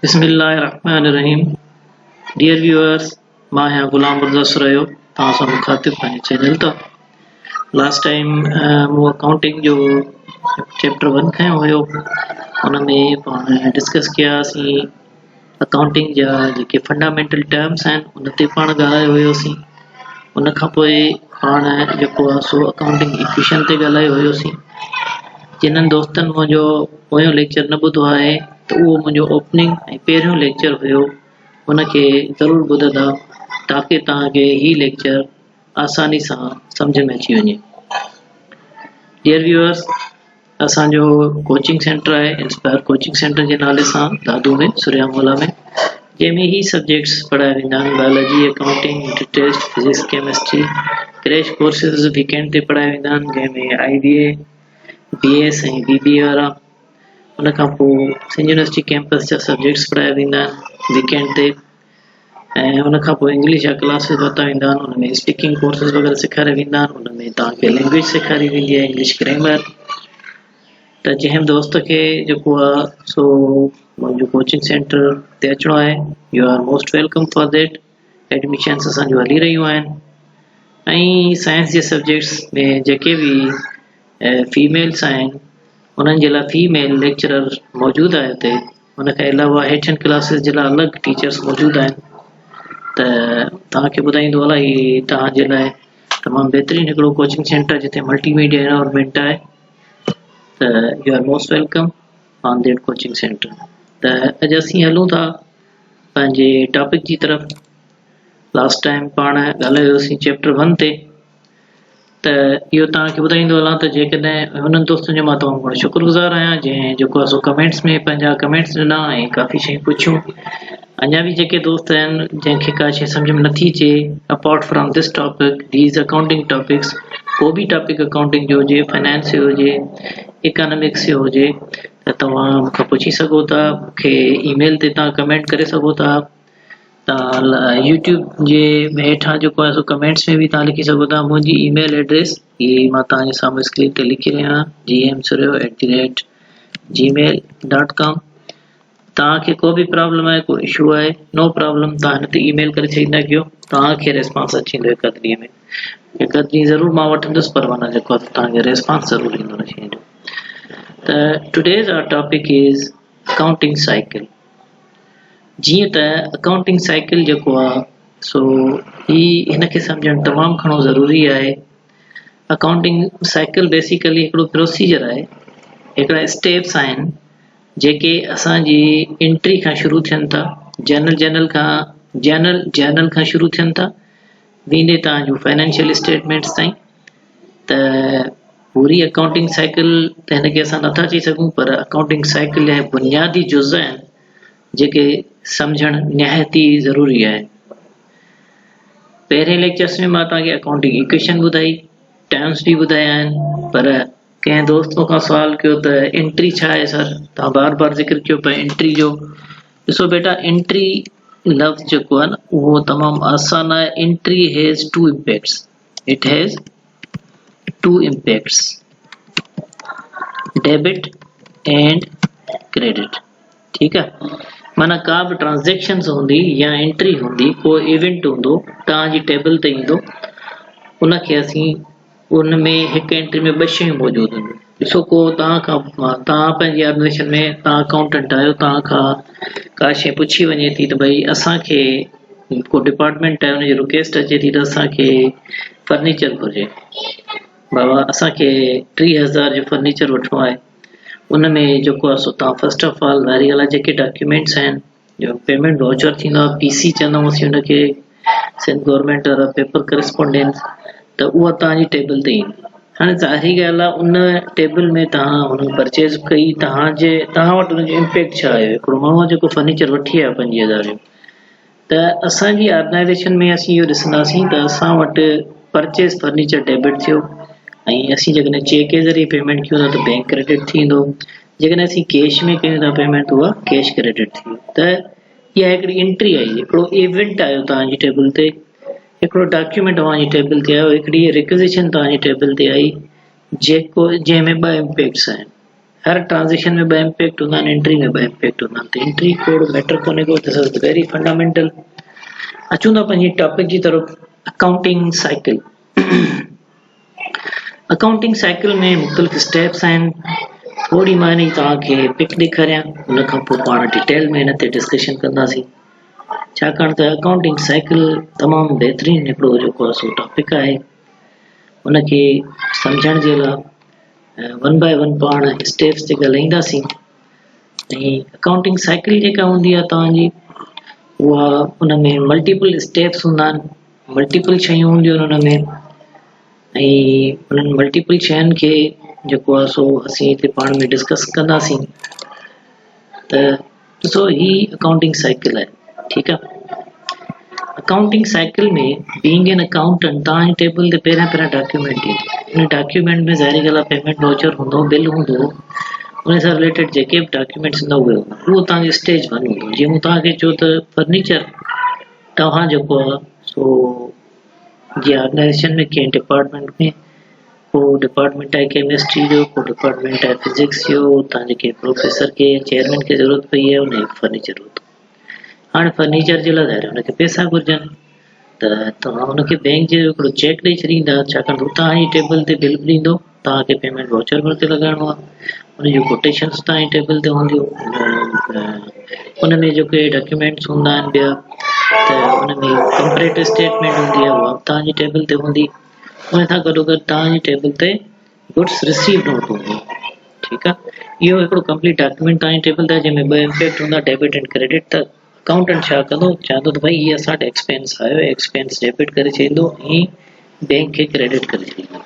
बिस्मिल्लाहिर्रहमानिर्रहीम। Dear viewers, मां यहाँ गुलाम मुर्दस रहियो तव्हां सां मुखातिब पंहिंजे चैनल तां। लास्ट टाइम मूं अकाउंटिंग जो चैप्टर 1 खयो हुयो। उन में पाण डिस्कस कयासीं अकाउंटिंग जा जेके फंडामेंटल टर्म्स आहिनि उन ते पाण ॻाल्हायो हुयोसीं। उन खां पोइ पाण जेको आहे सो अकाउंटिंग इक्वेशन ते ॻाल्हायो हुयोसीं। जिन्हनि दोस्तनि मुंहिंजो पोयों लेक्चर न ॿुधो आहे त उहो मुंहिंजो ओपनिंग ऐं पहिरियों लेक्चर हुयो, उनखे ज़रूरु ॿुधंदा ताकी तव्हांखे हीउ लेक्चर आसानी सां सम्झ में अची वञे। डियर व्यूअर्स, असांजो कोचिंग सेंटर आहे इंस्पायर कोचिंग सेंटर जे नाले सां दादू में सुरियामोला में, जंहिंमें ही सब्जेक्ट्स पढ़ाया वेंदा आहिनि। Biology, accounting, test, physics, chemistry. Crash courses weekend ते पढ़ाया वेंदा आहिनि, जंहिंमें IBA, BS ऐं BBA वारा। उन खां पोइ सिंध यूनिवर्सिटी कैंपस जा सब्जेक्ट्स पढ़ाया वेंदा आहिनि वीकेंड ते। ऐं उन खां पोइ इंग्लिश जा क्लासिस वरिता वेंदा आहिनि। उन में स्पीकिंग कोर्सेस वग़ैरह सेखारिया वेंदा आहिनि। उन में तव्हांखे लैंग्वेज सेखारी वेंदी आहे, इंग्लिश ग्रामर। त जंहिं दोस्त खे जेको आहे सो मुंहिंजो कोचिंग सेंटर ते अचिणो आहे, you are most welcome for that. Admissions असांजो हली रहियूं आहिनि। ऐं साइंस जे सब्जेक्ट्स में जेके बि फीमेल्स आहिनि उन्हनि जे लाइ फीमेल लेक्चरर मौजूदु आहे हुते। उन खां अलावा हेठियनि क्लासिस जे लाइ अलॻि टीचर्स मौजूदु आहिनि। त तव्हांखे ॿुधाईंदो हलां ही तव्हांजे लाइ तमामु बहितरीनु हिकिड़ो कोचिंग सेंटर जिते मल्टीमीडिया एनवायरनमेंट आहे। त you are most welcome on that coaching centre. त अॼु असीं हलूं था पंहिंजे टॉपिक जी तरफ़। लास्ट टाइम पाण ॻाल्हायोसीं चैप्टर 1 ते। त इहो तव्हांखे ॿुधाईंदो हलां त जेकॾहिं हुननि दोस्तनि जो मां तमामु घणो शुक्रगुज़ार आहियां जंहिं जेको आहे सो कमेंट्स में पंहिंजा कमेंट्स ॾिना ऐं काफ़ी शयूं पुछियूं। अञा बि जेके दोस्त आहिनि जंहिंखे का शइ सम्झ में नथी अचे apart from this topic, these accounting topics, को बि टॉपिक अकाउंटिंग जो हुजे, फाइनेंस जो हुजे, इकोनॉमिक्स जो हुजे, त तव्हां मूंखां पुछी सघो था। मूंखे ईमेल ते तव्हां कमेंट करे सघो था। तव्हां यूट्यूब जे हेठां जेको आहे सो कमेंट्स में बि तव्हां लिखी सघो था। मुंहिंजी ईमेल एड्रेस इहे मां तव्हांजे साम्हूं स्क्रीन ते लिखी रहियो आहियां, gmsuryo@gmail.com। तव्हांखे को बि प्रॉब्लम आहे, को इशू आहे, नो प्रॉब्लम, तव्हां हिन ते ईमेल करे छॾींदा कयो। तव्हांखे रेस्पॉन्स अची वेंदो हिकु ॾींहं में। हिकु ॾींहुं ज़रूरु मां वठंदुसि, पर माना जेको आहे तव्हांखे रेस्पॉन्स ज़रूरु ईंदो हिन शइ जो। त today's our topic is accounting cycle. जीअं त अकाउंटिंग साइकिल जेको आहे सो हिनखे सम्झणु तमामु घणो ज़रूरी आहे। अकाउंटिंग साइकिल बेसिकली हिकिड़ो प्रोसीजर आहे, हिकिड़ा स्टेप्स आहिनि जेके असांजी एंट्री खां शुरू थियनि था, जर्नल खां शुरू थियनि था वेंदे तव्हांजो फाइनेंशियल स्टेटमेंट्स ताईं। त पूरी अकाउंटिंग साइकिल त हिनखे असां नथा चई सघूं, पर अकाउंटिंग साइकिल जा बुनियादी जुज़ आहिनि जेके सम्झणु निहायती ज़रूरी आहे। पहिरें लेक्चर्स में मां तव्हांखे अकाउंटिंग इक्वेशन ॿुधाई, टर्म्स बि ॿुधाया आहिनि, पर कंहिं दोस्त मूंखां सुवाल कयो त एंट्री छा आहे सर? तव्हां बार बार ज़िक्र कयो पिया एंट्री जो। ॾिसो बेटा, एंट्री लफ़्ज़ जेको आहे न उहो तमामु आसान आहे। Entry has two impacts, it has two impacts, debit and credit. ठीकु आहे, माना का बि ट्रांजेक्शन्स हूंदी या एंट्री हूंदी, को इवेंट हूंदो तव्हांजी टेबल ते ईंदो, उनखे असीं उन में हिकु एंट्री में ॿ शयूं मौजूदु हूंदियूं। ॾिसो, को तव्हां पंहिंजी ऑर्गेनाइजेशन में तव्हां अकाउंटेंट आहियो, तव्हां खां का शइ पुछी वञे थी त भई असांखे को डिपार्टमेंट आहे, हुनजी रिक्वेस्ट अचे थी त असांखे फर्नीचर घुरिजे, बाबा असांखे 30,000 जो फर्नीचर वठिणो आहे। उन में जेको आहे सो तव्हां फस्ट ऑफ ऑल वारी ॻाल्हि जेके डॉक्यूमेंट्स आहिनि, जो पेमेंट वाउचर थींदो आहे, PC चवंदासीं हुनखे, सिंध गवर्नमेंट वारा पेपर करस्पॉन्डेंस, त उहा तव्हांजी टेबल ते ईंदी। हाणे ज़ाहिरी ॻाल्हि आहे, उन टेबल में तव्हां हुन परचेज कई, तव्हां वटि हुनजो इम्पैक्ट छा आहे? हिकिड़ो माण्हू आहे जेको फर्नीचर वठी आयो 50,000 जो, त असांजी ऑर्गेनाइजेशन में असीं इहो ॾिसंदासीं त असां वटि परचेज फर्नीचर डेबिट थियो, ऐं असीं जेकॾहिं चेक जे ज़रिए पेमेंट कयूं था त बैंक क्रेडिट थींदो, जेकॾहिं असीं कैश में कयूं था पेमेंट उहा कैश क्रेडिट थी। त इहा हिकिड़ी एंट्री आई, हिकिड़ो इवेंट आयो तव्हांजी टेबल ते, हिकिड़ो डॉक्यूमेंट तव्हांजी टेबल ते आयो, हिकिड़ी रिक्विज़िशन तव्हांजी टेबल ते आई, जंहिंमें 2 इम्पैक्ट्स आहिनि। हर ट्रांज़ेक्शन में 2 इम्पैक्ट हूंदा आहिनि, एंट्री में 2 इम्पैक्ट हूंदा आहिनि। त एंट्री कोड मैटर कोन्हे को, दिस इज़ वेरी फंडामेंटल। अचूं था पंहिंजी टॉपिक जी तरफ़, अकाउंटिंग साइकिल। अकाउंटिंग साइकिल में मुख़्तलिफ़ स्टेप्स आहिनि। थोड़ी मां हिन तव्हांखे पिक ॾेखारियां, उन खां पोइ पाण डिटेल में हिन ते डिस्कशन कंदासीं। छाकाणि त अकाउंटिंग साइकिल तमामु बहितरीनु हिकिड़ो जेको आहे सो टॉपिक आहे। उनखे सम्झण जे लाइ 1 बाय 1 पाण स्टेप्स ते ॻाल्हाईंदासीं। ऐं अकाउंटिंग साइकिल जेका हूंदी आहे तव्हांजी, उहा उन में मल्टीपल स्टेप्स हूंदा आहिनि, मल्टीपल शयूं हूंदियूं आहिनि उन में। ऐं उन्हनि मल्टीपल शयुनि खे जेको आहे सो असीं हिते पाण में डिस्कस कंदासीं। त ॾिसो, ही अकाउंटिंग साइकिल आहे, ठीकु आहे। अकाउंटिंग साइकिल में बीइंग एन अकाउंटेंट, तव्हांजे टेबल ते पहिरियां डॉक्यूमेंट ईंदो। उन डॉक्यूमेंट में ज़ाहिर ॻाल्हि आहे पेमेंट वाउचर हूंदो, बिल हूंदो, उन सां रिलेटेड जेके बि डॉक्यूमेंट्स हूंदा उहे हूंदा। उहो तव्हांजो स्टेज 1 हूंदो। जीअं मूं तव्हांखे चयो त फर्नीचर तव्हां जेको आहे सो जीअं ऑर्गेनाइजेशन में कंहिं डिपार्टमेंट में, को डिपार्टमेंट आहे केमिस्ट्री जो, को डिपार्टमेंट आहे फिजिक्स जो, तव्हां जेके प्रोफेसर खे चेयरमैन खे ज़रूरत पई आहे उन फर्नीचर हूंदो। हाणे फर्नीचर जे लाइ ज़ाहिर हुनखे पैसा घुरिजनि, त तव्हां हुनखे बैंक जो हिकिड़ो चेक ॾेई छॾींदा। छाकाणि त तव्हांजी टेबल ते बिल बि ॾींदो, तव्हांखे पेमेंट वाउचर बि हुते लॻाइणो आहे। उन जूं कोटेशन्स तव्हांजी टेबल ते हूंदियूं। उन में जेके डॉक्यूमेंट्स हूंदा आहिनि ॿिया, त उन में कंपरेटिव स्टेटमेंट हूंदी आहे, उहा तव्हांजी टेबल ते हूंदी। उन सां गॾोगॾु तव्हांजी टेबल ते गुड्स रिसीव नोट हूंदो, ठीकु आहे। इहो हिकिड़ो कंप्लीट डॉक्यूमेंट तव्हांजी टेबल ते, जंहिंमें 2 इम्पैक्ट हूंदा, डेबिट एंड क्रेडिट। त अकाउंटेंट छा कंदो, चवंदो त भई हीअ असां वटि एक्सपेंस आयो, एक्सपेंस डेबिट करे छॾींदो ऐं बैंक खे क्रेडिट करे छॾींदो।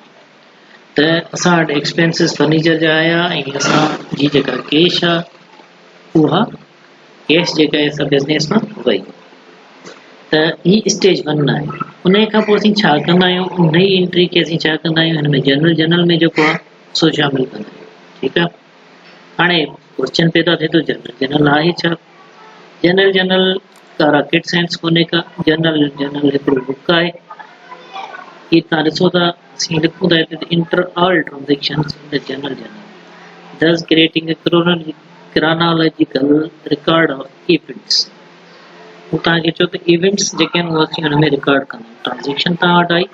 त असां वटि एक्सपेंसिस फर्नीचर जा आया ऐं असांजी जेका कैश आहे, उहा कैश जेका आहे असां बिज़नेस मां वई। त ही स्टेज 1 आहे। उन खां पोइ असीं छा कंदा आहियूं, नई एंट्री खे असीं छा कंदा आहियूं, हिन में जनरल में जेको आहे सो शामिल कंदा आहियूं, ठीकु आहे। हाणे क्वेश्चन पैदा थिए थो, जनरल आहे छा? जनरल का रॉकेट साइंस कोन्हे का। जनरल हिकिड़ो बुक आहे। ही तव्हां ॾिसो था, असीं लिखूं था हिते inter all transactions in general thus creating a chronological record of events। हू तव्हांखे चयो त इवेंट्स जेके आहिनि उहे असीं हुन में रिकॉर्ड कंदा। ट्रांज़ेक्शन तव्हां वटि आई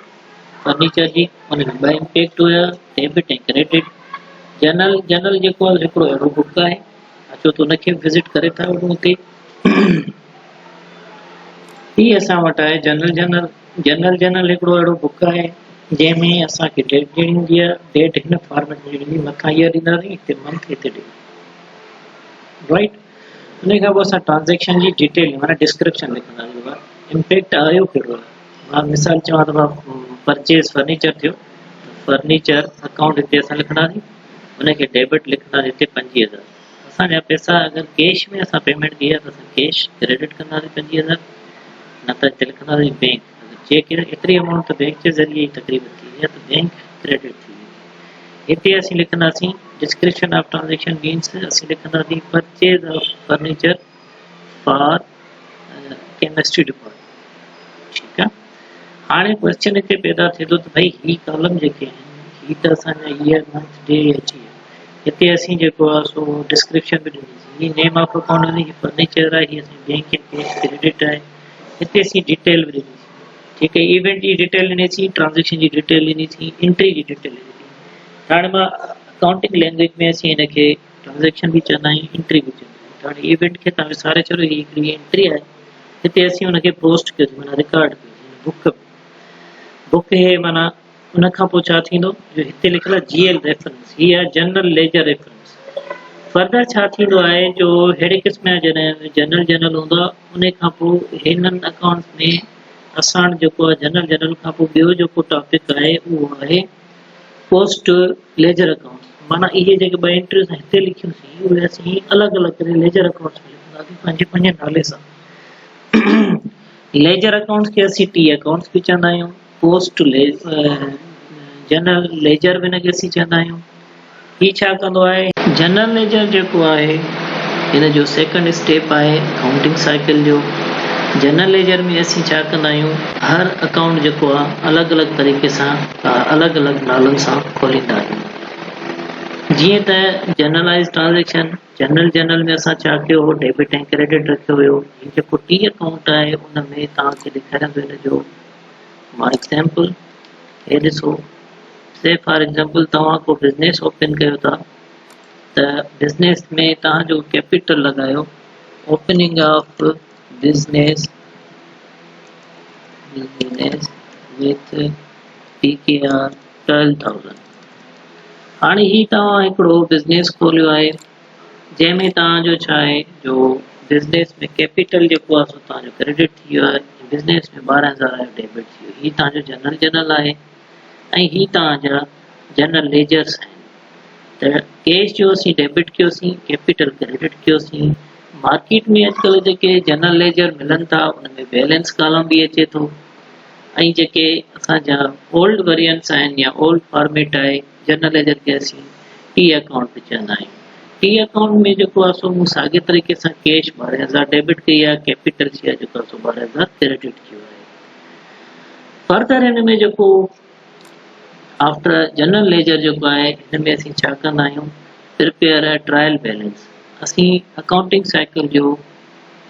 फर्नीचर जी, हुन में 2 इम्पैक्ट हुया, डेबिट ऐं क्रेडिट। जनरल जेको आहे हिकिड़ो अहिड़ो बुक आहे, अचो त हुनखे विज़िट करे था वठूं हुते। ही असां वटि आहे जनरल हिकिड़ो अहिड़ो बुक आहे जंहिंमें असांखे डेट ॾियणी हूंदी आहे। डेट हिन फॉर्मेट में ॾिनी, मथां ईयर ॾींदासीं, हिते मंथ, हिते डेट, राइट। उन खां पोइ असां ट्रांज़ेक्शन जी डिटेल माना डिस्क्रिप्शन लिखंदासीं। इम्पैक्ट आयो कहिड़ो आहे, मां मिसाल चवां त मां परचेज फर्नीचर थियो, फर्नीचर अकाउंट हिते असां लिखंदासीं, हुनखे डेबिट लिखंदासीं हिते 25,000। असांजा पैसा अगरि कैश में असां पेमेंट कई आहे त असां कैश क्रेडिट कंदासीं 25,000, न त हिते लिखंदासीं बैंक। चेक एतिरी अमाउंट त बैंक जे ज़रिए ई तकरीबन थी वई आहे, त बैंक क्रेडिट थी वई। हिते असीं लिखंदासीं डिस्क्रिप्शन ऑफ ट्रांज़ेक्शन मीन्स असीं लिखंदासीं purchase of furniture for chemistry department, ठीकु आहे। हाणे क्वेश्चन हिते पैदा थिए थो त भई ही कॉलम जेके आहिनि, ही त असांजा ईयर, मंथ, डे अची विया। हिते असीं जेको आहे सो डिस्क्रिप्शन बि ॾिनीसीं, ही नेम ऑफ अकाउंट ॾिनी, ही फर्नीचर आहे, ही असांजी बैंक खे कैश क्रेडिट आहे। हिते असीं डिटेल बि ॾिनीसीं, ठीकु आहे। इवेंट जी डिटेल ॾिनीसीं, ट्रांज़ेक्शन जी डिटेल ॾिनीसीं, एंट्री जी डिटेल ॾिनीसीं। हाणे मां अकाउंटिंग लैंग्वेज में असीं हिनखे ट्रांज़ेक्शन बि चवंदा आहियूं, एंट्री बि चवंदा आहियूं। हाणे इवेंट खे तव्हां विसारे छॾियो, ही हिकिड़ी एंट्री आहे। हिते असीं हुनखे पोस्ट कयोसीं, माना रिकॉर्ड कयोसीं बुक हे, माना उन खां पोइ छा थींदो, जो हिते लिखियलु आहे GL रेफरेंस, ही आहे जनरल लेजर रेफरेंस। फर्दर छा थींदो आहे, जो अहिड़े क़िस्म जा जॾहिं जनरल हूंदो आहे, उन खां पोइ हिननि अकाउंट्स में असां जेको आहे जनरल खां पोइ ॿियो जेको टॉपिक आहे उहो आहे पोस्ट लेजर अकाउंट। माना इहे जेके 2 एंट्रियूं हिते लिखियूंसीं उहे असीं अलॻि अलॻि करे लेजर अकाउंट्स में लिखंदासीं पंहिंजे नाले सां। लेजर अकाउंट्स खे असीं T अकाउंट्स बि चवंदा आहियूं, पोस्ट जनरल लेजर बि हिनखे असीं चवंदा आहियूं। ही छा कंदो आहे, जनरल लेजर जेको आहे हिन जो सेकंड स्टेप आहे अकाउंटिंग साइकिल जो। जनरल लेजर में असीं छा कंदा आहियूं, हर अकाउंट जेको आहे अलॻि अलॻि तरीक़े सां अलॻि अलॻि नालनि सां खोलींदा आहियूं। जीअं त जनरलाइज़ ट्रांज़ेक्शन, जनरल में असां छा कयो हो, डेबिट ऐं क्रेडिट रखियो हुयो। हीउ जेको टी अकाउंट आहे उन में तव्हांखे ॾेखारियां थो हिन जो मां एग्ज़ाम्पल। हे ॾिसो, से फॉर एग्ज़ाम्पल तव्हां को बिज़नेस ओपन कयो था, त बिज़नेस में तव्हांजो कैपिटल लॻायो, opening of business with PKR 12,000। हाणे ही तव्हां हिकिड़ो बिज़नेस खोलियो आहे जंहिंमें तव्हांजो छा आहे, जो बिज़नेस में कैपिटल जेको आहे सो तव्हांजो क्रेडिट थी वियो आहे, बिज़नेस में 12,000 जो डेबिट थी वियो। ही तव्हांजो जनरल आहे ऐं ही तव्हांजा जनरल लेजर्स आहिनि। त कैश जो असीं डेबिट कयोसीं, कैपिटल क्रेडिट कयोसीं। मार्केट में अॼुकल्ह जेके जनरल लेजर मिलनि था उन में बैलेंस कॉलम बि अचे थो, ऐं जेके असांजा ओल्ड वेरिएंट्स आहिनि या ओल्ड फॉर्मेट आहे जनरल लेजर खे असीं टी अकाउंट बि चवंदा आहियूं। टी अकाउंट में जेको आहे सो मूं साॻे तरीक़े सां कैश 12,000 डेबिट कई आहे, कैपिटल जी आहे जेको आहे सो 12,000 क्रेडिट कयो आहे। फर्दर हिन में जेको आफ्टर जनरल लेजर जेको आहे हिन में असीं छा कंदा आहियूं, प्रिपेयर अ ट्रायल बैलेंस। असीं अकाउंटिंग साइकिल जो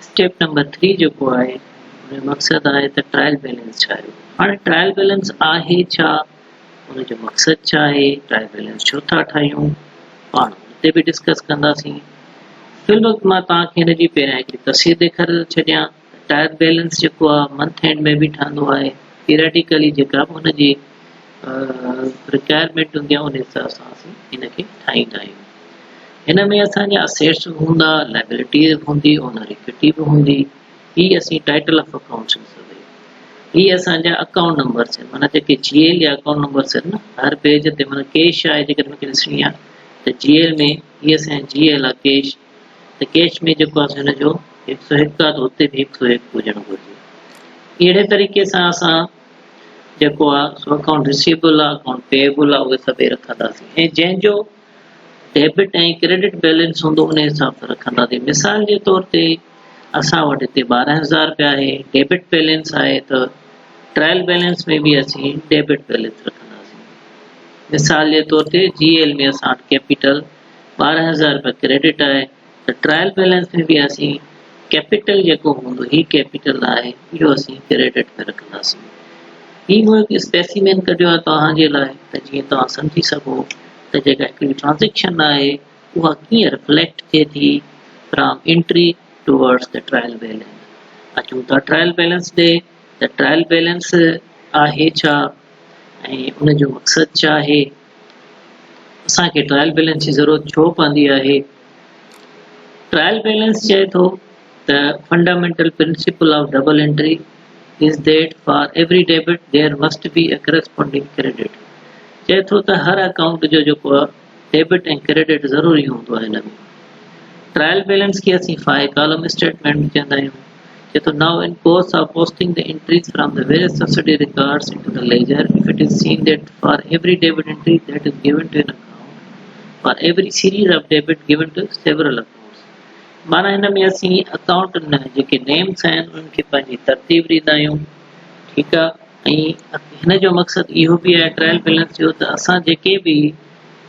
स्टेप नंबर 3 जेको आहे उन जो मक़सदु आहे त ट्रायल बैलेंस छा आहे। हाणे ट्रायल बैलेंस आहे छा, उन जो मक़सदु छा आहे, ट्रायल बैलेंस छो था ठाहियूं, पाण हुते बि डिस्कस कंदासीं। फिलहाल मां तव्हांखे हिन जी पहिरियां हिकिड़ी तस्वीर ॾेखारे छॾियां। ट्रायल बैलेंस जेको आहे मंथ एंड में बि ठहंदो आहे, पीरियडिकली जेका बि हुनजी रिक्वायरमेंट हूंदी आहे उन हिसाब सां असीं हिनखे ठाहींदा आहियूं। हिन में असांजा असेट्स हूंदा, लाइबिलिटी हूंदी, ओनर इक्विटी बि हूंदी। ही असीं टाइटल ऑफ अकाउंट्स में ही असांजा अकाउंट नंबर्स आहिनि, माना जेके GL या अकाउंट नंबर्स आहिनि न, हर पेज ते माना कैश आहे जेकर मूंखे ॾिसणी आहे त GL में ही असांजी GL आहे कैश। त कैश में जेको आहे हिन जो 101 आहे त हुते बि 101 हुजणु घुरिजे। अहिड़े तरीक़े सां असां जेको आहे सो अकाउंट रिसीवेबल आहे, अकाउंट पेएबल आहे, उहे सभई रखंदासीं ऐं जंहिंजो डेबिट ऐं क्रेडिट बैलेंस हूंदो उन हिसाब सां रखंदासीं। मिसाल जे तौर ते असां वटि हिते 12,000 रुपया आहे, डेबिट बैलेंस आहे, त ट्रायल बैलेंस में भी असीं डेबिट बैलेंस रखंदासीं। मिसाल जे तौर ते GL में असां वटि कैपिटल 12,000 रुपया क्रेडिट आहे, त ट्रायल बैलेंस में भी असीं कैपिटल जेको हूंदो, ही कैपिटल आहे, इहो असीं क्रेडिट में रखंदासीं। ही मूं हिकु स्पेसिमेन कढियो आहे तव्हांजे लाइ, त जीअं तव्हां सम्झी सघो त जेका हिकिड़ी ट्रांज़ेक्शन आहे उहा कीअं रिफ्लेक्ट थिए थी from entry towards the trial balance. अचूं था ट्रायल बैलेंस ॾे, त ट्रायल बैलेंस आहे छा ऐं उन जो मक़सदु छा आहे, असांखे ट्रायल बैलेंस जी ज़रूरत छो पवंदी आहे। ट्रायल बैलेंस चए थो त fundamental principle of double entry is that for every debit there must be a corresponding credit। चए थो त हर अकाउंट जो जेको आहे डेबिट ऐं क्रेडिट ज़रूरी हूंदो आहे हिन में। ट्रायल बैलेंस खे असीं फाइ कॉलम स्टेटमेंट में चवंदा आहियूं। चए थो now in course of posting the entries from the various subsidiary records into the ledger, if it is seen that for every debit entry that is given to an account, for every series of debit given to several accounts। माना हिन में असीं account जेके names आहिनि उन्हनि खे पंहिंजी तरतीब ॾींदा आहियूं, ठीकु आहे। ऐं हिन जो मक़सदु इहो बि आहे ट्रायल बैलेंस जो, त असां जेके बि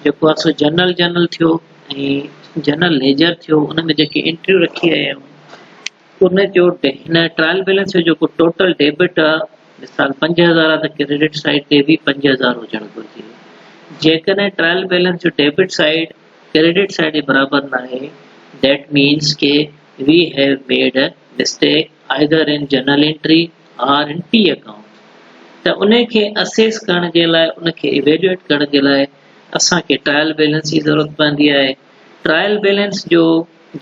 जेको आहे सो जनरल थियो ऐं जनरल लेजर थियो, उन में जेके एंट्रियूं रखी आया आहियूं उन जो हिन ट्रायल बैलेंस जो जेको टोटल डेबिट आहे, मिसाल 5,000 आहे त क्रेडिट साइड ते बि 5,000 हुजणु घुरिजे। जेकॾहिं ट्रायल बैलेंस जो डेबिट साइड क्रेडिट साइड जे बराबरि न आहे, that means के we have made a mistake either in journal entry or in T account। त उन खे असेस करण जे लाइ, उन खे इवेल्युएट करण जे लाइ असांखे ट्रायल बैलेंस जी ज़रूरत पवंदी आहे। ट्रायल बैलेंस जो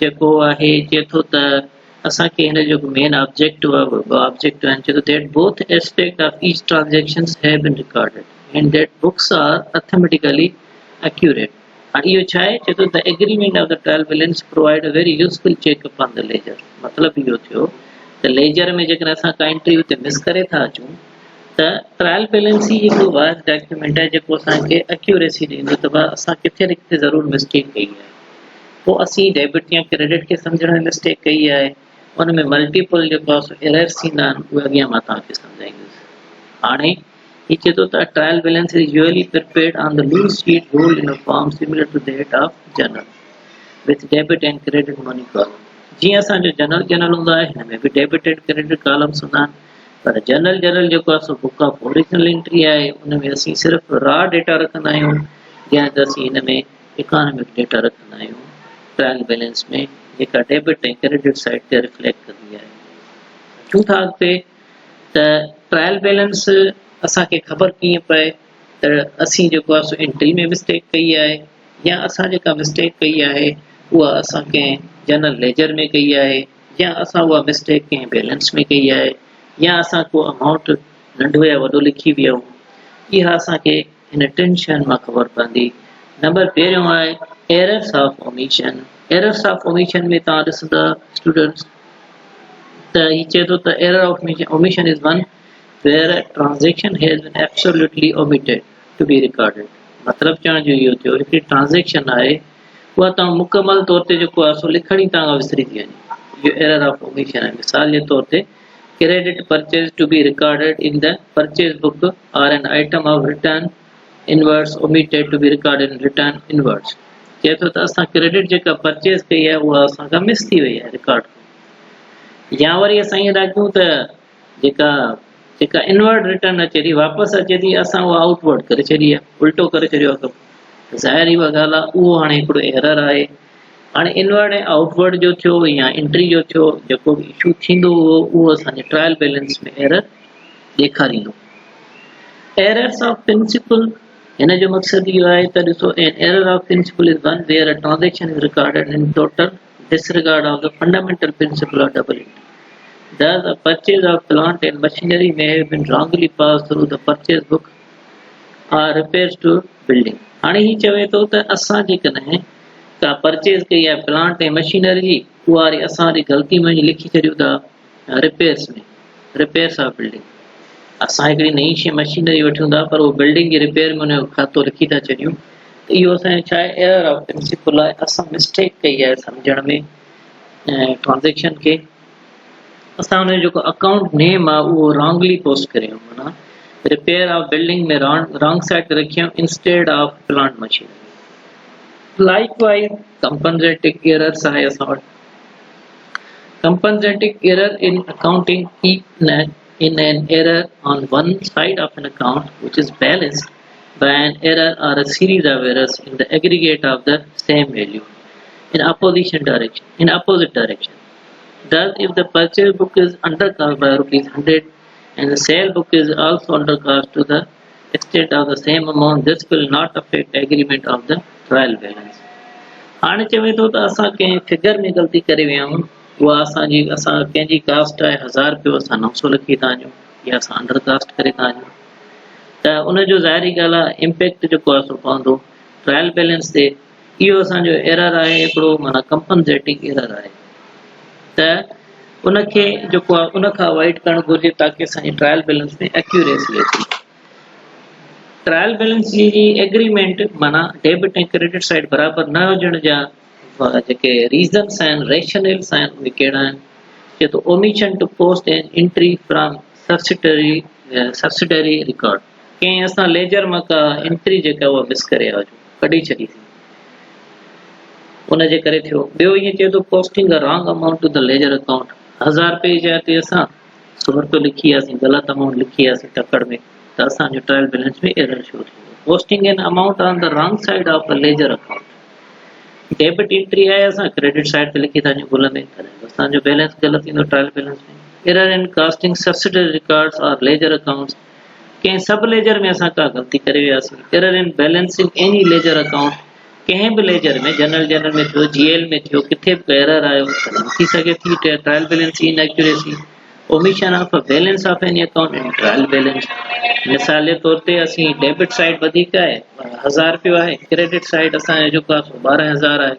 जेको आहे चए थो त असांखे हिन जो मेन ऑब्जेक्टिव आहे, ऑब्जेक्टिव आहिनि, चए थो that both aspect of each transactions have been recorded and that books are arithmetically accurate। और इहो छा आहे, चए थो the agreement of the trial balance provide a very useful check upon the ledger. मतिलबु इहो थियो त लेजर में जेकर असां का एंट्री हुते मिस करे था अचूं, त ट्रायल बैलेंस ही हिकिड़ो वाइज डॉक्यूमेंट आहे जेको असांखे एक्यूरेसी ॾींदो त असां किथे न किथे ज़रूरु मिस्टेक कई आहे। पोइ असीं डेबिट या क्रेडिट खे सम्झण में मिस्टेक कई आहे, उन में मल्टीपल जेको आहे सो एरर्स थींदा आहिनि, उहे अॻियां मां तव्हांखे सम्झाईंदुसि। हाणे He said that a trial balance is usually prepared on the loose sheet rolled in a form similar to that of journal with debit and credit money column. जीअं असांजो जनरल हूंदो आहे हिन में बि डेबिट एंड क्रेडिट कॉलम्स हूंदा आहिनि पर जनरल जेको आहे so book of original entry आहे उन में असीं सिर्फ़ु रॉ डेटा रखंदा आहियूं या त असीं हिन में इकोनॉमिक डेटा रखंदा आहियूं ट्रायल बैलेंस में जेका डेबिट ऐं क्रेडिट साइड ते रिफ्लेक्ट कंदी आहे चूं था अॻिते त ट्रायल बैलेंस असांखे ख़बर कीअं पए त असीं जेको आहे सो एंट्री में मिस्टेक कई आहे या असां जेका मिस्टेक कई आहे उहा असां कंहिं जनरल लेजर में कई आहे या असां उहा मिस्टेक कंहिं बैलेंस में कई आहे या असां को अमाउंट नंढो या वॾो लिखी विया आहियूं इहा असांखे हिन टिनि शयुनि मां ख़बर पवंदी नंबर पहिरियों आहे errors of omission errors of omission में तव्हां ॾिसंदा स्टूडेंट्स त हीउ चए थो त error of omission is one where a transaction has been absolutely omitted to be recorded मतलब चवण जो इहो थियो हिकिड़ी ट्रांज़ेक्शन आहे उहा तव्हां मुकमल तौर ते जेको आहे सो लिखण ई तव्हां विसरी थी वञे इहो एरर ऑफ ओमिशन आहे मिसाल जे तौर ते credit purchase to be recorded in the purchase book or an item of return inwards omitted to be recorded in return inwards चए थो त असां क्रेडिट जेका परचेज कई आहे उहा असांखां मिस थी वई आहे रिकॉर्ड या वरी असां ईअं था कयूं त जेका इनवर्ड रिटर्न अचे थी वापसि अचे थी असां उहा आउटवर्ड करे छॾी आहे उल्टो करे छॾियो आहे कमु ज़ाहिर उहा ॻाल्हि आहे उहो हाणे हिकिड़ो एरर आहे हाणे इनवर्ड ऐं आउटवर्ड जो थियो या एंट्री जो थियो जेको बि इशू थींदो उहो असांजे ट्रायल बैलेंस में एरर ॾेखारींदो एरर्स ऑफ प्रिंसिपल हिन जो मक़सदु इहो आहे त ॾिसो an error of principle is one where a transaction is recorded in total disregard of the fundamental principle of double entry Thus, a purchase of plant and machinery may have been wrongly passed through the purchase book or repairs to building. हाणे ही चवे थो त असां जेकॾहिं का purchase कई आहे प्लांट ऐं मशीनरी जी उहा वरी असां वरी ग़लती में लिखी छॾियूं था रिपेयर्स में रिपेयर्स ऑफ बिल्डिंग असां हिकिड़ी नई शइ मशीनरी वठूं था पर उहो बिल्डिंग जी रिपेयर में हुनजो खातो लिखी था छॾियूं त इहो असांजो छा आहे एरर ऑफ प्रिंसिपल आहे असां मिस्टेक कई आहे सम्झण में ट्रांज़ेक्शन खे असां हुनजो जेको अकाउंट नेम आहे उहो रॉन्गली पोस्ट करियूं माना रिपेयर ऑफ बिल्डिंग में रॉन्ग साइड ते रखियूं instead of plant machinery likewise compensating errors आहे असां वटि compensating error in accounting in an error on one side of an account which is balanced by an error or a series of errors in the aggregate of the same value in opposite direction. Thus, if the purchase book is undercost by ₹100 and the sale book is also undercost to the extent of the same amount, this will not affect agreement of the trial balance. हाणे चवे थो त असां कंहिं figure में ग़लती करे विया आहियूं उहा असां कंहिंजी कास्ट आहे ₹1000 असां 900 लिखी था वञूं या असां अंडरकास्ट करे था वञूं त उनजो ज़ाहिरी ॻाल्हि आहे इम्पैक्ट जेको आहे सो पवंदो ट्रायल बैलेंस ते इहो असांजो एरर आहे हिकिड़ो माना कंपनसेटिंग एरर आहे त उनखे जेको आहे उनखां अवॉइड करणु घुरिजे ताकी असांजी ट्रायल बैलेंस में एक्यूरेसी अचे ट्रायल बैलेंस जी एग्रीमेंट माना डेबिट ऐं क्रेडिट साइड बराबरि न हुजण जा जेके रीज़न्स आहिनि रेशनल्स आहिनि उहे कहिड़ा आहिनि चए थो omission to post and entry from subsidiary record कंहिं असां लेजर मां का एंट्री जेका उहा मिस करे हुजूं कढी छॾी थी उनजे करे थियो ॿियो ईअं चए थो posting a wrong amount to the ledger account ₹1000 जा ते असां 100 लिखी वियासीं ग़लति अमाउंट लिखी वियासीं तकड़ में त असांजो ट्रायल बैलेंस में एरर शो थींदो posting an amount on the wrong side of a ledger account debit entry आहे असां क्रेडिट साइड ते लिखी था वञूं भुल में असांजो बैलेंस ग़लति ईंदो ट्रायल बैलेंस में error in casting subsidiary records और लेजर अकाउंट्स कंहिं सब लेजर में असां का ग़लती करे वियासीं error in balancing any ledger account कंहिं बि लेजर में जनरल में थियो जीएल में थियो किथे बि एरर आयो थी सघे थी ट्रायल बैलेंस इन accuracy omission of a balance of any account in trial balance मिसाल जे तौर ते असीं डेबिट साइड वधीक आहे ₹1000 आहे क्रेडिट साइड असांजो जेको आहे 12000 आहे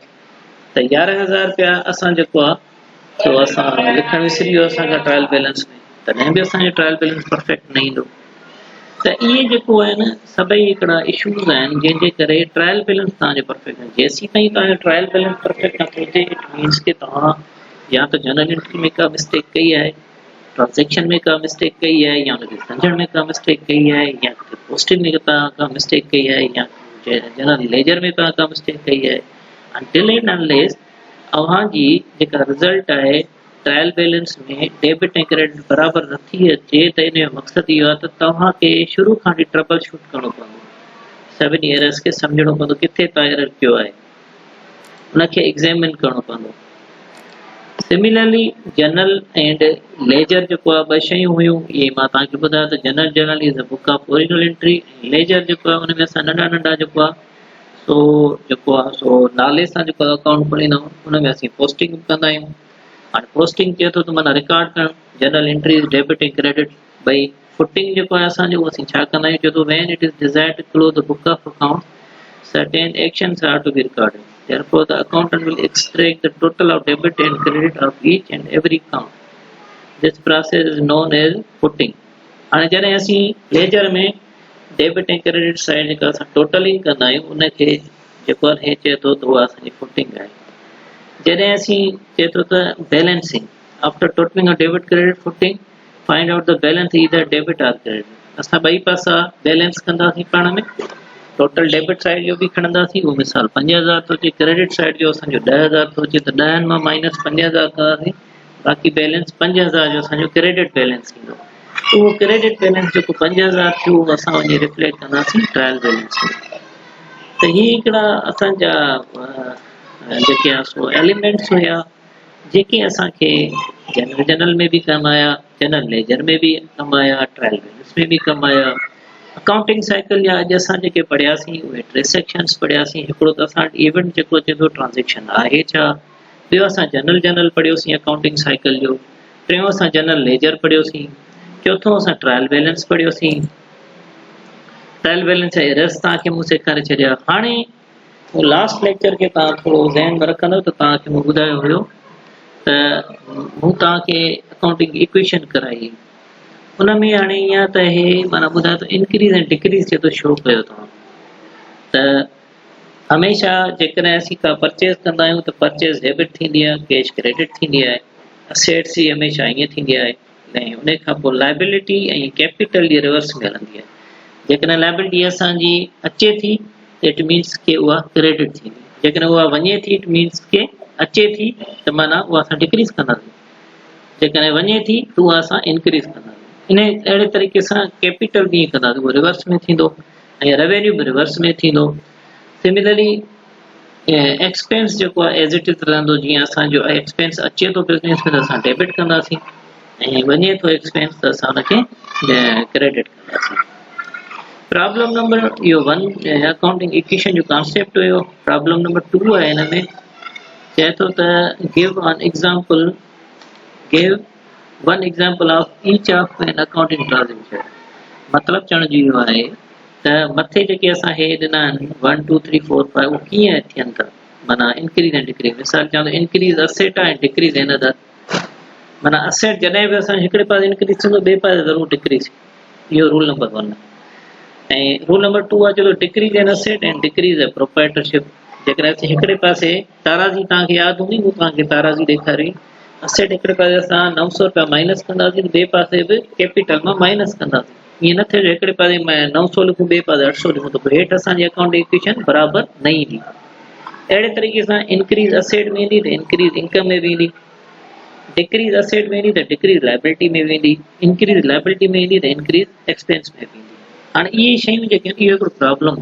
त ₹11000 असां जेको आहे सो असां लिखणु विसरी वियो असांखां ट्रायल बैलेंस में तॾहिं बि असांजो ट्रायल बैलेंस परफेक्ट न ईंदो त इहे जेको आहे न सभई हिकिड़ा इशूज़ आहिनि जंहिंजे करे ट्रायल बैलेंस तव्हांजो परफेक्ट आहे जेसीं ताईं तव्हांजो ट्रायल बैलेंस परफेक्ट न पहुचे इट मीन्स के तव्हां या त जनरल एंट्री में का मिस्टेक कई आहे ट्रांजेक्शन में का मिस्टेक कई है या उनके समझण में का मिस्टेक कई है या पोस्टिंग में का मिस्टेक कई है या जनरल लेजर में का मिस्टेक कई है until and unless अव्हां जी जेका रिजल्ट आहे ट्रायल बैलेंस में डेबिट ऐं क्रेडिट बराबर नथी अचे त इन जो मक़सद इहो आहे त तव्हांखे शुरू खां वठी ट्रबल शूट करणो पवंदो सभिनी एरर्स खे सम्झणो पवंदो किथे तव्हां एरर कयो आहे उनखे एग्ज़ामिन करणो पवंदो सिमिलरली जनरल एंड लेजर जेको आहे ॿ शयूं हुयूं इहे मां तव्हांखे ॿुधायो त journal is a book of original entry ledger जेको आहे उन में असां नंढा नंढा जेको आहे सो नाले सां जेको अकाउंट खोलींदा आहियूं उन में असीं पोस्टिंग कंदा आहियूं हाणे पोस्टिंग चए थो त माना रिकॉर्ड करणु जनरल एंट्रीज डेबिट ऐं क्रेडिट भई फुटिंग जेको आहे असांजो उहो असीं छा कंदा आहियूं चए थो when it is desired to close the book of account certain actions are to be recorded. Therefore, the accountant will extract the total of debit and credit of each and every account. This process is known as footing. हाणे जॾहिं असीं laser में debit ऐं credit side जेका असां totalling कंदा आहियूं उनखे जेको आहे चए थो त उहा असांजी फुटिंग आहे जॾहिं असीं चए थो त balancing after totalling of debit credit footing find out the balance either debit or credit असां ॿई पासा बैलेंस कंदासीं पाण में टोटल डेबिट साइड जो भी खणंदासीं वो मिसाल 5000 तो अचे क्रेडिट साइड जो असांजो 10000 तो अचे त 10 मां माइनस 5000 कंदासीं बाक़ी बैलेंस 5000 जो असांजो क्रेडिट बैलेंस ईंदो उहो क्रेडिट बैलेंस जेको 5000 थियो उहो असां वञी रिफ्लेक्ट कंदासीं ट्रायल बैलेंस में त ही हिकिड़ा असांजा जेके आहे सो एलिमेंट्स हुया जेके असांखे जनरल में भी कम आया जनरल लेजर में भी कम आया ट्रायल बैलेंस में भी कम आया अकाउंटिंग साइकिल या अॼु असां जेके पढ़ियासीं उहे टे सेक्शन्स पढ़ियासीं हिकिड़ो त असां इवेंट जेको अचे थो ट्रांजेक्शन आहे छा ॿियो असां जनरल पढ़ियोसीं अकाउंटिंग साइकिल जो टियों असां जनरल लेजर पढ़ियोसीं चौथों असां ट्रायल बैलेंस पढ़ियोसीं ट्रायल बैलेंस जा एरर्स तव्हांखे मूं सेखारे छॾिया हाणे लास्ट लेक्चर खे तव्हां थोरो ज़हन में रखंदव त तव्हांखे मूं ॿुधायो हुयो त मूं तव्हांखे अकाउंटिंग इक्वेशन कराई उन में हाणे ईअं त हे माना ॿुधायो त इंक्रीज़ ऐं डिक्रीज़ जे तो शो कयो तव्हां त हमेशह जेकॾहिं असीं का परचेज़ कंदा आहियूं त परचेज़ डेबिट थींदी आहे कैश क्रेडिट थींदी आहे असेट्स जी हमेशह ईअं थींदी आहे ऐं उन खां पोइ लाइबिलिटी ऐं कैपिटल जी रिवर्स में हलंदी आहे जेकॾहिं लाइबिलिटी असांजी अचे थी त इट मीन्स के उहा क्रेडिट थींदी जेकॾहिं उहा वञे थी इट मीन्स के अचे थी त माना उहा असां डिक्रीज़ कंदासीं जेकॾहिं वञे थी त उहा असां इंक्रीज़ कंदासीं इन अहिड़े तरीक़े सां कैपिटल बि कंदासीं उहो रिवर्स में थींदो ऐं रेवेन्यू बि रिवर्स में थींदो सिमिलरली एक्सपेंस जेको आहे एज़ इट इज़ रहंदो जीअं असांजो एक्सपेंस अचे थो बिज़नेस में त असां डेबिट कंदासीं ऐं वञे थो एक्सपेंस त असां हुनखे क्रेडिट कंदासीं प्रॉब्लम नंबर इहो 1 अकाउंटिंग इक्वेशन जो कॉन्सेप्ट हुयो प्रॉब्लम नंबर 2 आहे हिन में चए थो त give one example of each of an accounting transaction मतलब चवण जो इहो आहे त मथे जेके असां हे ॾिना आहिनि 1 2 3 4 5 उहे कीअं थियनि था माना इंक्रीज़ ऐं डिक्रीज़ मिसाल चवां त इंक्रीज़ असेट आहे ऐं डिक्रीज़ इन द माना असेट जॾहिं बि असां हिकिड़े पासे इंक्रीज़ थींदो ॿिए पासे ज़रूरु डिक्रीज़ इहो रूल नंबर 1 ऐं रूल नंबर 2 आहे चलो डिक्रीज़ इन असेट ऐं डिक्रीज़ ऐं प्रोप्राइटरशिप जेकॾहिं असीं हिकिड़े पासे ताराज़ी तव्हांखे यादि हूंदी हू तव्हांखे ताराज़ी ॾेखारी असेट हिकिड़े पासे असां 900 रुपया माइनस कंदासीं ॿिए पासे बि कैपिटल मां माइनस कंदासीं ईअं न थिए जो हिकिड़े पासे 900 लिखूं ॿिए पासे 800 लिखूं त हेठि असांजी अकाउंट इक्वेशन बराबरि न ईंदी अहिड़े तरीक़े सां इंक्रीज़ असेट में ईंदी त इंक्रीज़ इनकम में बि ईंदी डिक्रीज़ असेट में ईंदी त डिक्रीज़ लाइबिलिटी में वेंदी इंक्रीज़ लाइबिलिटी में ईंदी त इंक्रीज़ एक्सपेंस में बि ईंदी हाणे इहे शयूं जेके आहिनि इहो हिकिड़ो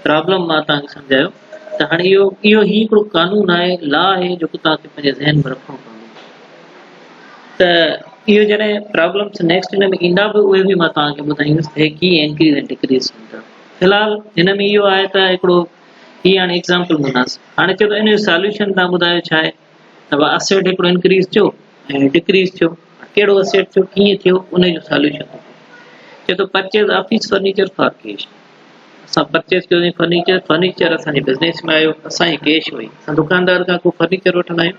प्रॉब्लम मां तव्हांखे सम्झायो त हाणे इहो ही हिकिड़ो कानून आहे लॉ आहे जेको तव्हांखे पंहिंजे ज़हन में रखणो पवंदो त इहो जॾहिं प्रॉब्लम्स नेक्स्ट हिन में ईंदा बि उहे बि मां तव्हांखे ॿुधाईंदुसि त कीअं इंक्रीज़ ऐं डिक्रीज़ थींदा फ़िलहालु हिन में इहो आहे त हिकिड़ो हीअ हाणे एग्ज़ाम्पल ॿुधांसि हाणे चयो त इन जो सॉल्यूशन तव्हां ॿुधायो छा आहे त असेट हिकिड़ो इंक्रीज़ थियो ऐं डिक्रीज़ थियो कहिड़ो असेट थियो कीअं थियो उन जो सॉल्यूशन चए थो purchase office furniture for cash असां परचेज़ कयोसीं फर्नीचर असांजे बिज़नेस में आयो असांजी कैश हुई असां दुकानदार खां को फर्नीचर वठंदा आहियूं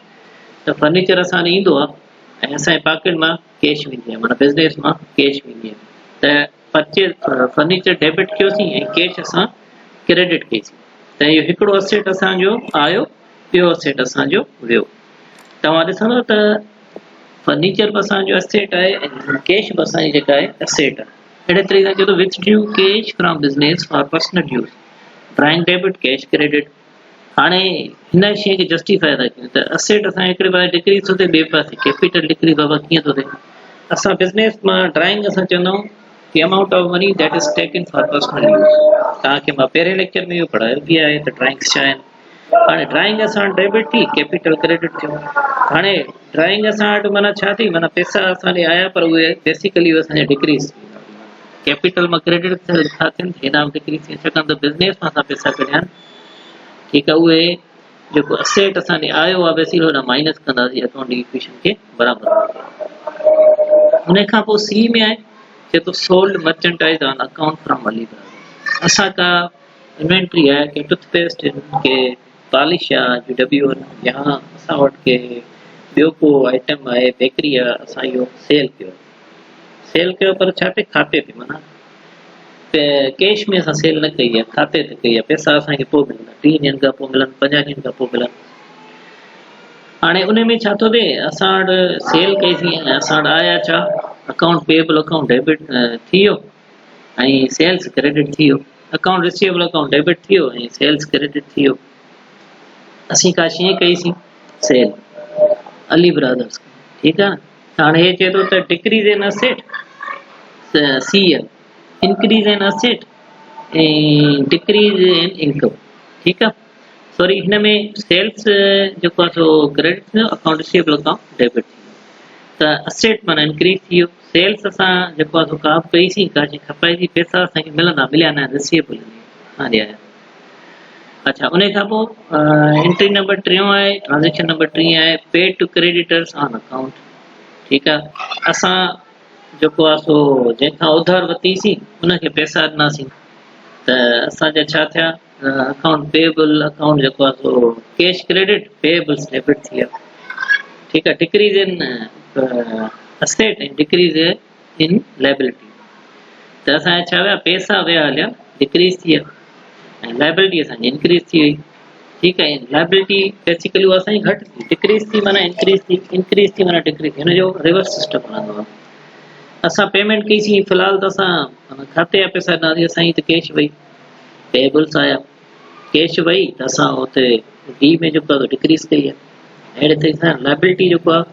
त फर्नीचर असां ॾे ईंदो आहे ऐं असांजे पॉकेट मां कैश वेंदी आहे माना बिज़नेस मां कैश वेंदी आहे त परचेज़ फर्नीचर डेबिट कयोसीं ऐं कैश असां क्रेडिट कईसीं त इहो हिकिड़ो असेट असांजो आयो ॿियो असेट असांजो वियो तव्हां ॾिसंदव त फर्नीचर बि असांजो एसेट आहे ऐं कैश बि असांजी जेका आहे एसेट आहे। अहिड़े तरीक़े सां चए थो which due cash from business for personal use, drawing debit cash credit. हाणे हिन शइ खे जस्टिफाई था कयूं त एसेट असां हिकिड़े पासे डिक्रीज़ थो थिए, ॿिए पासे कैपिटल डिक्रीज़ बाबा कीअं थो थिए। असां बिज़नेस मां ड्राइंग असां चवंदा आहियूं कि amount of money that is taken for personal use. तव्हांखे मां पहिरें लेक्चर में इहो पढ़ायो बि आहे त ड्राइंग्स छा आहिनि। हाणे ड्राइंग असां डेबिट थी, कैपिटल क्रेडिट थियो। हाणे ड्राइंग असां वटि माना छा थी, माना पैसा असां ॾे आया पर उहे बेसिकली असांजा डिक्रीज़, कैपिटल मां क्रेडिट था थियनि, हेॾां डिक्रीज़ थियनि, छाकाणि त बिज़नेस मां असां पैसा कढिया आहिनि। ठीकु आहे, उहे जेको असेट असां ॾे आयो आहे बेसिकली हुन माइनस कंदासीं अकाउंटिंग इक्वेशन खे बराबरि। हुन खां पोइ सी में आहे चए थो sold merchandise on account from Ali brothers. असां का इन्वेंट्री आहे कि टूथपेस्ट के पॉलिश आहे डब्बियूं आहिनि या असां वटि के ॿियो को आइटम आहे बेकरी आहे, असां इहो सेल कयो पर छा पे खाते ते, माना कैश में असां सेल न कई आहे, खाते ते कई आहे। पैसा असांखे पोइ मिलंदा, 3 ॾींहंनि खां पोइ मिलनि, 50 ॾींहंनि खां पोइ मिलनि। हाणे उन में छा थो थिए, असां वटि सेल कईसीं ऐं असां वटि आया छा, अकाउंट पेएबल अकाउंट डेबिट थी वियो ऐं सेल्स क्रेडिट थी वियो। अकाउंट रिसीवेबल अकाउंट डेबिट थी वियो ऐं सेल्स क्रेडिट थी वियो। असीं का शइ कईसीं सेल अली ब्रदर्स, ठीकु आहे। हाणे हे चए थो त decrease in asset CL, increase in asset ऐं डिक्रीज़ इन इनकम, ठीकु आहे। सॉरी, हिन में सेल्स जेको आहे सो क्रेडिट थियो, अकाउंट रिसीवेबल अकाउंट डेबिट थी वियो। त असेट माना इंक्रीज़ थी वियो, सेल्स असां जेको आहे सो का बि कईसीं, का शइ खपाइसीं, पैसा असांखे मिलंदा, मिलिया न, रिसीवेबल कान ॾिया। अच्छा, उन खां पोइ एंट्री नंबर 3 आहे, ट्रांजेक्शन नंबर 3 आहे paid to creditors on account, ठीकु आहे। असां जेको आहे सो जंहिंखां उधार वरितीसीं उनखे पैसा ॾिनासीं त असांजा छा थिया, अकाउंट पेएबल अकाउंट जेको आहे so cash credit, payables debit थी विया, ठीकु आहे। डिक्रीज़ इन असेट ऐं डिक्रीज़ इन लाइबिलिटी, त असांजा छा विया, पैसा विया हलिया, डिक्रीज़ थी विया ऐं लाइबिलिटी असांजी इंक्रीज़ थी वई, ठीकु आहे। लाइबिलिटी बेसिकली उहा असांजी घटि थी, डिक्रीज़ थी माना इंक्रीज़ थी, इंक्रीज़ थी माना डिक्रीज़ थी, हिनजो रिवर्स सिस्टम हलंदो आहे। असां पेमेंट कईसीं, फ़िलहाल त असां खाते जा पैसा ॾिनासीं, असांजी त कैश वई, पेएबल्स आया, कैश वई त असां हुते डी में जेको आहे डिक्रीज़ कई आहे। अहिड़े तरीक़े सां लाइबिलिटी जेको आहे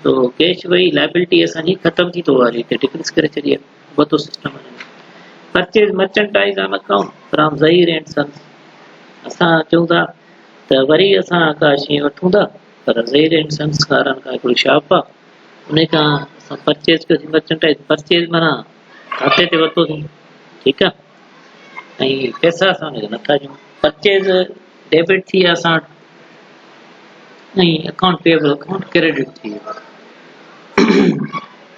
तो कैश वई, लाइबिलिटी असांजी ख़तमु थी थो वञे, हिते डिक्रीज़ करे छॾी आहे, वधो सिस्टम आहे। Purchase merchandise on account from Zaheer and sons, असां चऊं था त वरी असां का शइ वठूं था पर ज़हीर एंड सन्स वारनि खां हिकिड़ी शॉप आहे, उन खां असां परचेज कयोसीं मर्चेंटाइज। परचेज माना खाते ते वरितोसीं, ठीकु आहे, ऐं पैसा असां हुनखे नथा ॾियूं। परचेज डेबिट थी विया असां वटि ऐं अकाउंट पेएबल अकाउंट क्रेडिट थी वियो।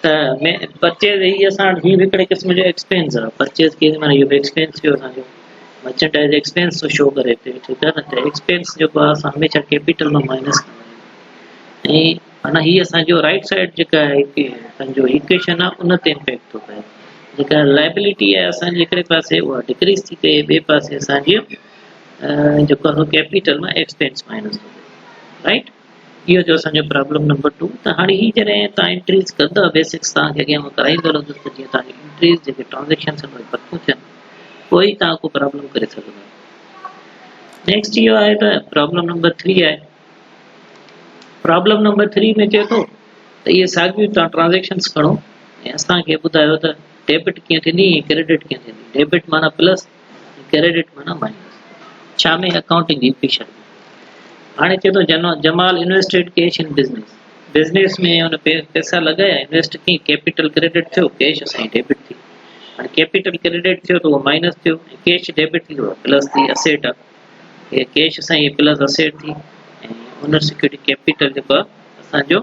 त परचेज ही असां वटि हीअ हिकिड़े क़िस्म जो एक्सपेंस आहे। परचेज कीअं माना इहो एक्सपेंस थियो असांजो, मर्चेंटाइज एक्सपेंस थो शो करे हिते, ठीकु आहे न। त एक्सपेंस जेको आहे असां हमेशह कैपिटल मां माइनस कंदा आहियूं ऐं माना हीअ असांजो राइट साइड जेका आहे असांजो इक्वेशन आहे उन ते इम्पैक्ट थो पए। जेका लाइबिलिटी आहे असांजे हिकिड़े पासे उहा डिक्रीज़ थी पए, ॿिए पासे असांजी जेको आहे कैपिटल मां एक्सपेंस माइनस थो थिए, राइट। इहो जो असांजो प्रॉब्लम नंबर 2। त हाणे ही जॾहिं तव्हां एंट्रीज़ कंदा, बेसिक्स तव्हांखे अॻियां मां कराईंदो रहंदुसि त जीअं तव्हांजी एंट्रीज़ जेके ट्रांजेक्शन्स आहिनि उहे पक्कियूं थियनि, कोई तव्हां को प्रॉब्लम करे सघंदा। नेक्स्ट इहो आहे त प्रॉब्लम नंबर 3 आहे। प्रॉब्लम नंबर 3 में चए थो त इहे साॻियूं तव्हां ट्रांजेक्शन्स खणो ऐं असांखे ॿुधायो त डेबिट कीअं थींदी ऐं क्रेडिट कीअं थींदी। डेबिट माना प्लस, क्रेडिट माना माइनस, छा में अकाउंटिंग इक्वेशन। हाणे चए थो Jamal invested cash in business, business में हुन पैसा लॻाया, इन्वेस्ट कई, कैपिटल क्रेडिट थियो, कैश असांजी डेबिट थी। हाणे कैपिटल क्रेडिट थियो त उहो माइनस थियो, कैश डेबिट थी वियो प्लस थी, असेट आहे, कैश असांजी प्लस असेट थी ऐं ओनर सिक्योरिटी कैपिटल जेको आहे असांजो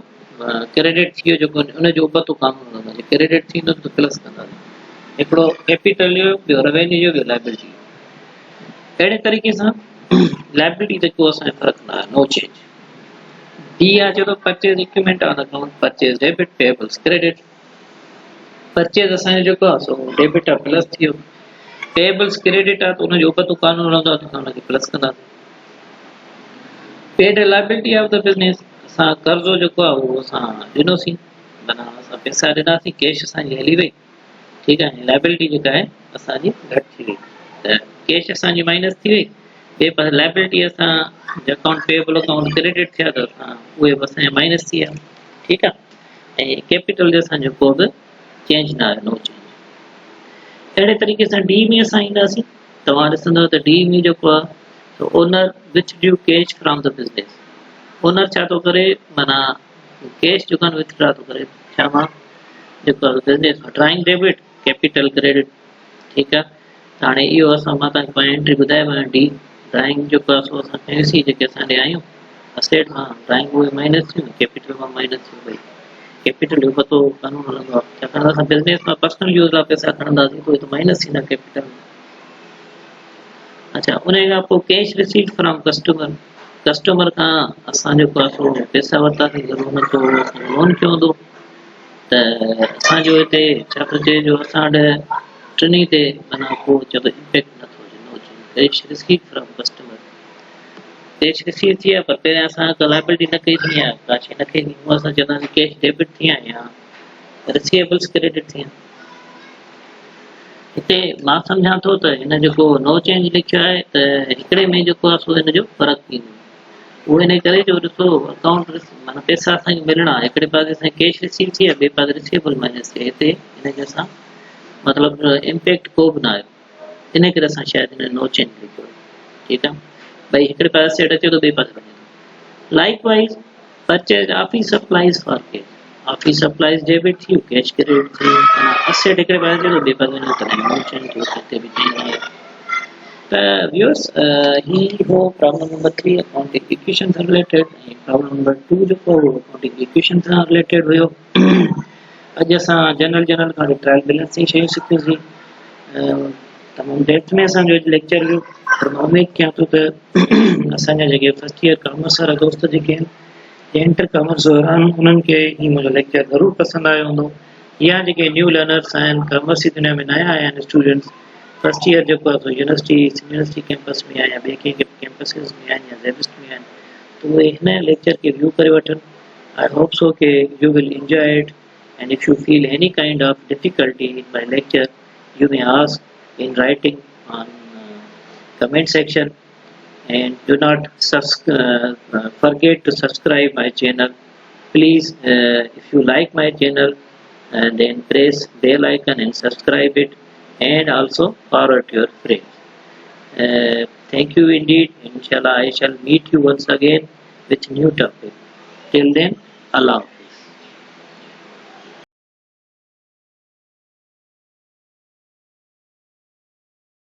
क्रेडिट थी वियो, जेको उनजो उबतो कानून हूंदो, क्रेडिट थींदो त प्लस कंदासीं, हिकिड़ो कैपिटल जो, ॿियो रेवेन्यू जो, ॿियो लाइबिलिटी। अहिड़े तरीक़े सां लाइबिलिटी ते को असांजो फ़र्क़ु न आहे, नो चेंज। डी आहे चए थो purchase equipment on account, purchase debit, payables credit. Purchase असांजो जेको आहे सो डेबिट आहे, प्लस थी वियो, पेएबल्स क्रेडिट आहे त उनजो उबतो कानून रहंदो आहे त असां हुनखे प्लस कंदासीं। Paid liability of the business, असां कर्ज़ो जेको आहे उहो असां ॾिनोसीं, माना असां पैसा ॾिनासीं, कैश असांजी हली वई, ठीकु आहे। लाइबिलिटी जेका आहे असांजी घटि थी वई, त कैश असांजी माइनस थी वई, ॿिए पासे लाइबिलिटी असां अकाउंट पेएबल अकाउंट क्रेडिट थिया त असां उहे बि असांजा माइनस थी विया, ठीकु आहे। ऐं कैपिटल जो असांजो को बि चेंज न आहे, नो चेंज। अहिड़े तरीक़े सां डी में असां ईंदासीं। तव्हां ॾिसंदव त डी में जेको आहे त owner which due cash from the business, owner छा थो करे, माना कैश जेको आहे विथड्रॉ थो करे, छा माण्हू जेको आहे बिज़नेस में ड्राइंग डेबिट कैपिटल क्रेडिट, ठीकु आहे। त हाणे इहो असां मां तव्हांखे पंहिंजी एंट्री ॿुधायो आहे, डी ड्राइंग जेको आहे सो असां कयोसीं, जेके असां ॾे आहियूं असेट मां ड्राइंग उहे माइनस थियूं, कैपिटल मां माइनस थियूं भई, कैपिटल जो पतो कानून हलंदो आहे, छाकाणि असां बिज़नेस मां पर्सनल यूज़ लाइ पैसा खणंदासीं पोइ त माइनस थींदा कैपिटल में। अच्छा, उन खां पोइ cash receipt from customer, customer खां असां जेको आहे सो पैसा वरितासीं, हुन जो लोन कयो हूंदो, त असांजो हिते छा थो चए जो असां वटि टिनी ते माना को चए इम्पैक्ट नथो अचे, cash receipt from customer, cash receive थी आहे, पर पहिरियां असां लाइबिलिटी न कई थी आहे, का शइ न कई थी, हूअं असां चवंदासीं कैश डेबिट थी आहे या रिसीवेबल्स क्रेडिट थी आहे। हिते मां सम्झां थो त हिन जेको नो चेंज लिखियो आहे त हिकिड़े में जेको आहे सो हिन जो फ़र्क़ु थींदो, उहो इन करे जो ॾिसो अकाउंट माना पैसा असांखे मिलणा, हिकिड़े पासे असांखे कैश रिसीव थी आहे, ॿिए पासे रिसीवेबल माइनस थिए, हिते हिनखे असां मतिलबु इम्पैक्ट को बि न आयो, इन करे असां शायदि हिन नो चेंज लिखियो, ठीकु आहे। भई हिकिड़े पासे असेट अचे थो, ॿिए पासे वञे थो। Like wise purchase office supplies for cash, office supplies debit थी, कैश क्रेडिट थी, माना असेट हिकिड़े पासे अचे थो, ॿिए पासे वञे थो, नो चेंज थियो, हिते बि चेंज न आहे। त व्यूअर्स, ही हो प्रॉब्लम नंबर 3 अकाउंटिंग इक्वेशन सां रिलेटेड, ऐं प्रॉब्लम नंबर 2 जेको अकाउंटिंग इक्वेशन सां रिलेटेड हुयो। अॼु असां जनरल खां ट्रायल बैलेंस जी शयूं सिखियूंसीं, तमामु डेप्थ में असांजो लेक्चर हुयो, पर मां उमेद कयां थो त असांजा जेके फर्स्ट ईयर कॉमर्स वारा दोस्त जेके आहिनि, इंटर कॉमर्स वारा आहिनि, उन्हनि खे ही मुंहिंजो लेक्चर ज़रूरु पसंदि आयो हूंदो, या जेके न्यू लर्नर्स आहिनि, कॉमर्स जी दुनिया में नया आया आहिनि स्टूडेंट्स, फर्स्ट ईयर जेको आहे यूनिवर्सिटी कैंपस में आहे या ॿिए कंहिं कैंपसिस में आहिनि या जेबिस्ट में आहिनि, त उहे हिन लेक्चर खे व्यू करे वठनि। आई होप सो के U will enjoy it, and if U feel any kind of difficulty in my lecture, you may ask in writing on comment section, and do not forget to subscribe my channel. Please, if you like my channel, then press bell icon and subscribe it, and also forward to your friends. Thank you indeed. Inshallah I shall meet you once again with new topic. Till then, Allah.